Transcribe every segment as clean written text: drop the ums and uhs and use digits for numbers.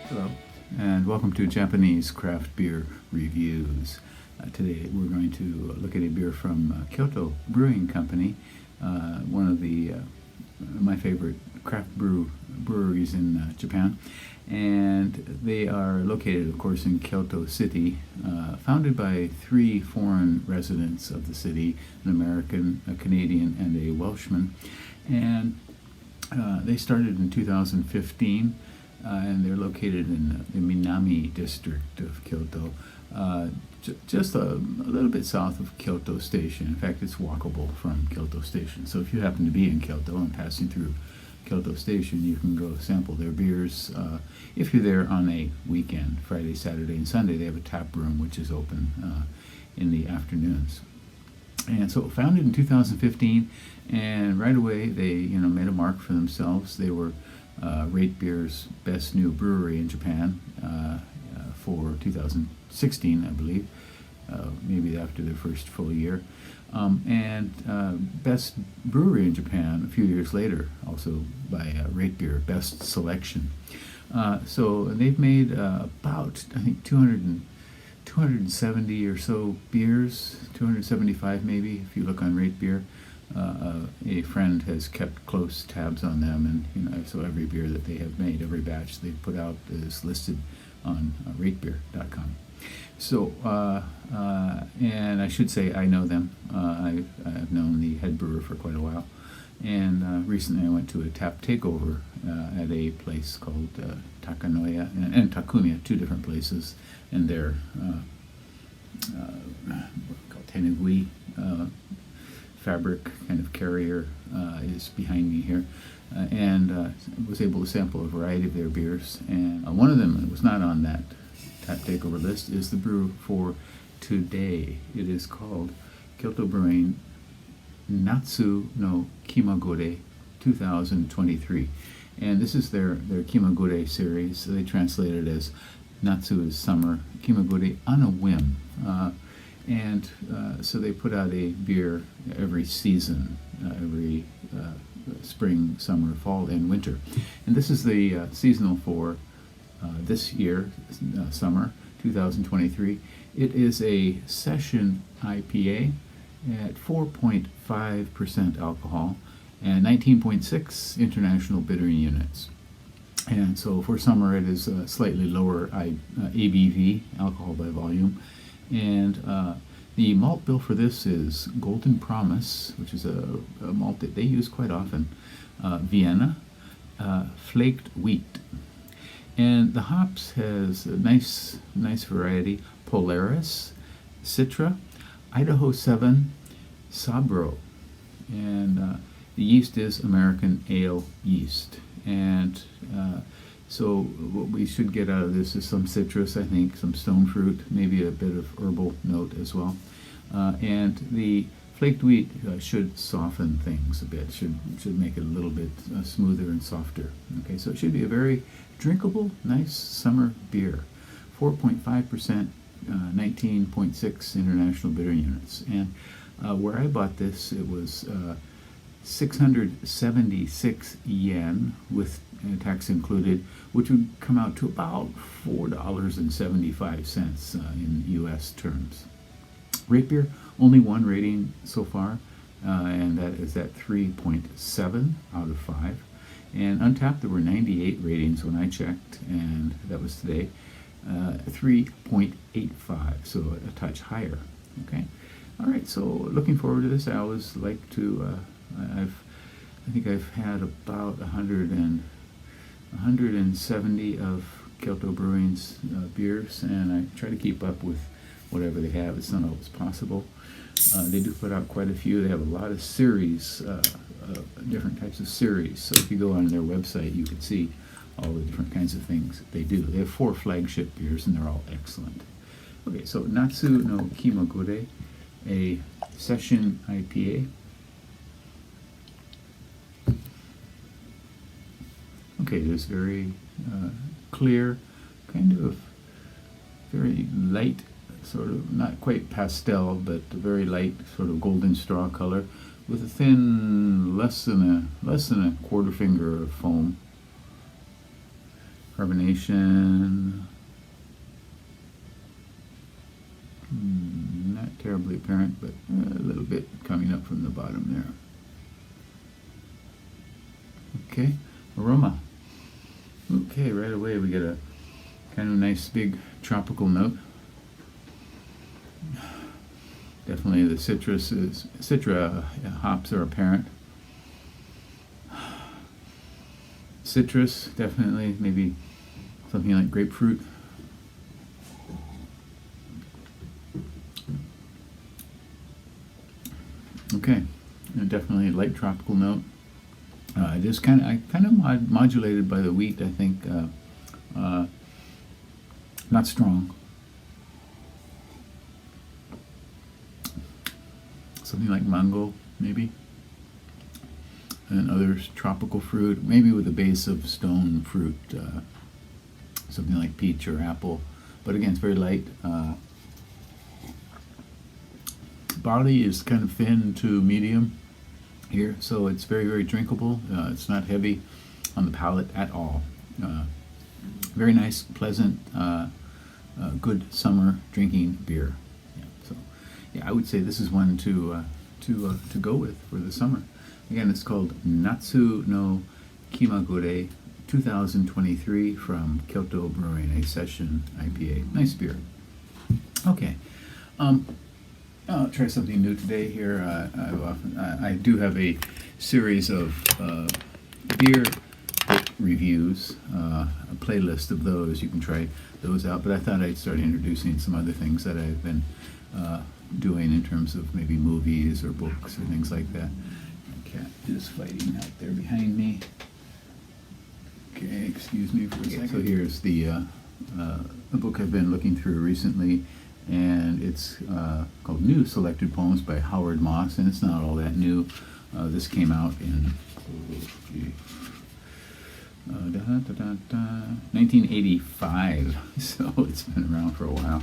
Hello, and welcome to Japanese Craft Beer Reviews. Today we're going to look at a beer from Kyoto Brewing Company, one of the my favorite craft breweries in Japan. And they are located, of course, in Kyoto City, founded by three foreign residents of the city, an American, a Canadian, and a Welshman. And they started in 2015. And they're located in the Minami district of Kyoto, just a little bit south of Kyoto Station. In fact, it's walkable from Kyoto Station. So if you happen to be in Kyoto and passing through Kyoto Station, you can go sample their beers. If you're there on a weekend, Friday, Saturday, and Sunday, they have a tap room which is open in the afternoons. And so founded in 2015, and right away they made a mark for themselves. They were Rate Beer's best new brewery in Japan for 2016, I believe, maybe after their first full year. And best brewery in Japan a few years later, also by Rate Beer, best selection. So they've made about, I think, 270 or so beers, 275 maybe, if you look on Rate Beer. A friend has kept close tabs on them, and so every beer that they have made, every batch they put out is listed on ratebeer.com. So, and I should say I know them. I've known the head brewer for quite a while, and recently I went to a tap takeover at a place called Takanoya and Takumiya, two different places, and their called Tenugui fabric kind of carrier is behind me here, and was able to sample a variety of their beers. And one of them that was not on that tap takeover list is the brew for today. It is called Kyoto Brewing Natsu no Kimagure 2023, and this is their Kimagure series. They translate it as Natsu is summer, Kimagure on a whim. And so they put out a beer every season, every spring, summer, fall, and winter. And this is the seasonal for this year, summer 2023. It is a session IPA at 4.5% alcohol and 19.6 international bittering units. And so for summer, it is a slightly lower ABV, alcohol by volume. And the malt bill for this is Golden Promise, which is a malt that they use quite often, Vienna, flaked wheat. And the hops has a nice variety: Polaris, Citra, Idaho 7, Sabro. And the yeast is American ale yeast. And so what we should get out of this is some citrus, I think, some stone fruit, maybe a bit of herbal note as well. And the flaked wheat should soften things a bit, should make it a little bit smoother and softer. Okay, so it should be a very drinkable, nice summer beer. 4.5%, 19.6 international bitter units. And where I bought this, it was 676 yen with tax included, which would come out to about $4.75 in U.S. terms. Rate Beer, only one rating so far, and that is at 3.7 out of 5. And Untapped, there were 98 ratings when I checked, and that was today, 3.85, so a touch higher. Okay, all right. So looking forward to this. I always like to. I think I've had about 170 of Kyoto Brewing's beers, and I try to keep up with whatever they have. It's not always possible. They do put out quite a few. They have a lot of series, different types of series. So if you go on their website, you can see all the different kinds of things that they do. They have 4 flagship beers, and they're all excellent. Okay, so Natsu no Kimagure, a session IPA. Okay, it is very clear, kind of very light, sort of not quite pastel, but a very light sort of golden straw color, with a thin, less than a quarter finger of foam. Carbonation, not terribly apparent, but a little bit coming up from the bottom there. Okay, aroma. Okay, right away we get a kind of nice big tropical note. Definitely the citra hops are apparent. Citrus, definitely, maybe something like grapefruit. Okay, and definitely a light tropical note. It is kind of modulated by the wheat, I think. Not strong. Something like mango, maybe. And other tropical fruit, maybe with a base of stone fruit, something like peach or apple. But again, it's very light. Body is kind of thin to medium here, so it's very, very drinkable. It's not heavy on the palate at all. Very nice, pleasant, good summer drinking beer. Yeah, so, yeah, I would say this is one to go with for the summer. Again, it's called Natsu no Kimagure 2023 from Kyoto Brewing, a session IPA. Nice beer. Okay. I'll try something new today here. I do have a series of beer reviews, a playlist of those. You can try those out, but I thought I'd start introducing some other things that I've been doing in terms of maybe movies or books or things like that. My cat is fighting out there behind me. Okay, excuse me for a second. So here's the book I've been looking through recently, and it's called New Selected Poems by Howard Moss, and it's not all that new. This came out in 1985, so it's been around for a while.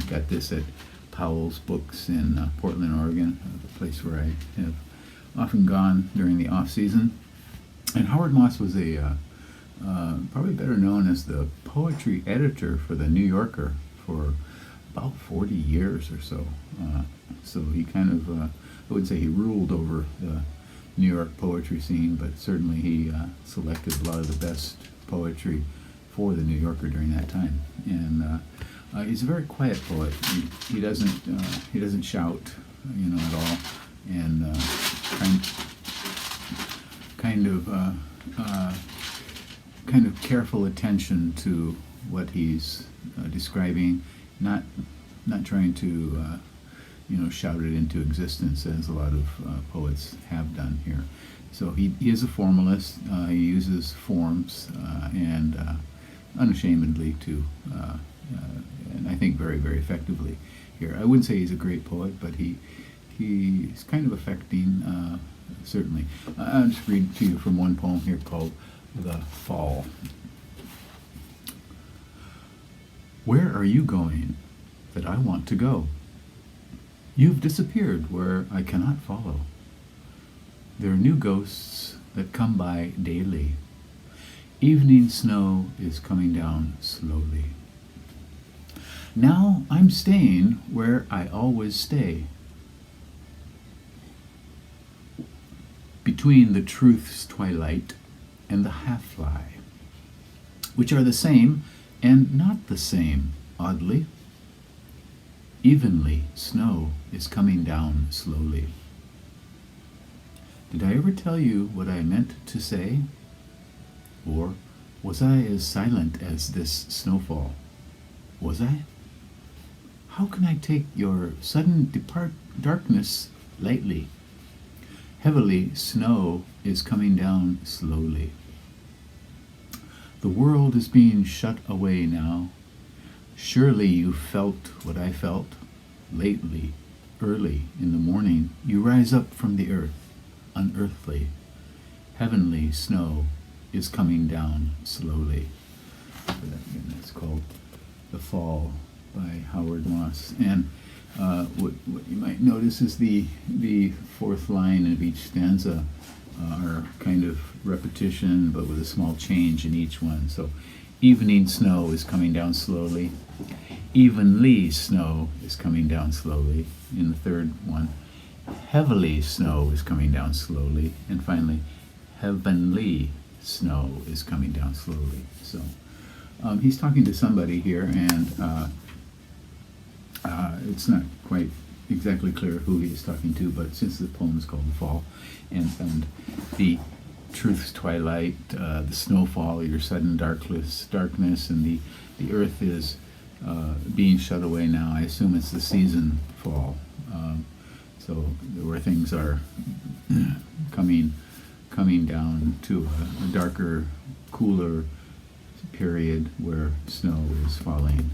Got this at Powell's Books in Portland, Oregon, a place where I have often gone during the off season. And Howard Moss was a probably better known as the poetry editor for the New Yorker for about 40 years or so. So he kind of, I would say he ruled over the New York poetry scene, but certainly he selected a lot of the best poetry for the New Yorker during that time. And he's a very quiet poet. He doesn't shout, at all, and kind of careful attention to what he's describing, not trying to shout it into existence as a lot of poets have done here. So he is a formalist. He uses forms and unashamedly to, and I think very, very effectively here. I wouldn't say he's a great poet, but he's kind of affecting, certainly. I'll just read to you from one poem here called The Fall. Where are you going that I want to go? You've disappeared where I cannot follow. There are new ghosts that come by daily. Evening snow is coming down slowly. Now I'm staying where I always stay. Between the truth's twilight and the half-lie, which are the same and not the same, oddly. Evenly, snow is coming down slowly. Did I ever tell you what I meant to say? Or was I as silent as this snowfall? Was I? How can I take your sudden darkness lightly? Heavily, snow is coming down slowly. The world is being shut away now. Surely you felt what I felt lately, early in the morning. You rise up from the earth, unearthly. Heavenly snow is coming down slowly. That's called The Fall by Howard Moss. And what you might notice is the fourth line of each stanza are kind of repetition, but with a small change in each one. So, evening snow is coming down slowly. Evenly snow is coming down slowly. In the third one, heavily snow is coming down slowly. And finally, heavenly snow is coming down slowly. So, he's talking to somebody here, and it's not quite exactly clear who he is talking to, but since the poem is called The Fall, and the truth's twilight, the snowfall, your sudden darkness, and the earth is being shut away now. I assume it's the season fall. So where things are coming down to a darker, cooler period where snow is falling.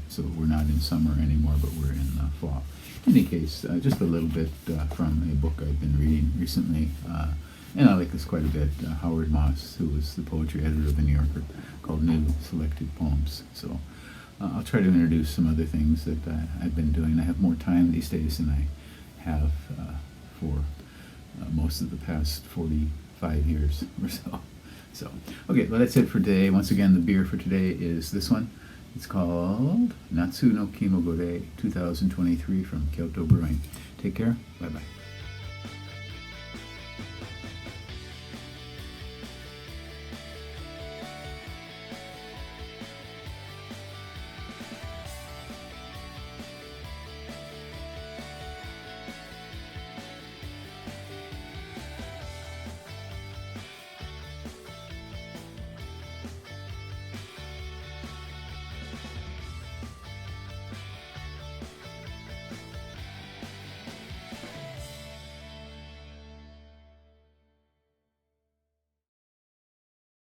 So we're not in summer anymore, but we're in fall. In any case, just a little bit from a book I've been reading recently, and I like this quite a bit. Howard Moss, who was the poetry editor of the New Yorker, called New Selected Poems. So I'll try to introduce some other things that I've been doing. I have more time these days than I have for most of the past 45 years or so. So, okay, well, that's it for today. Once again, the beer for today is this one. It's called Natsu no Kimagure 2023 from Kyoto Brewing. Take care. Bye-bye.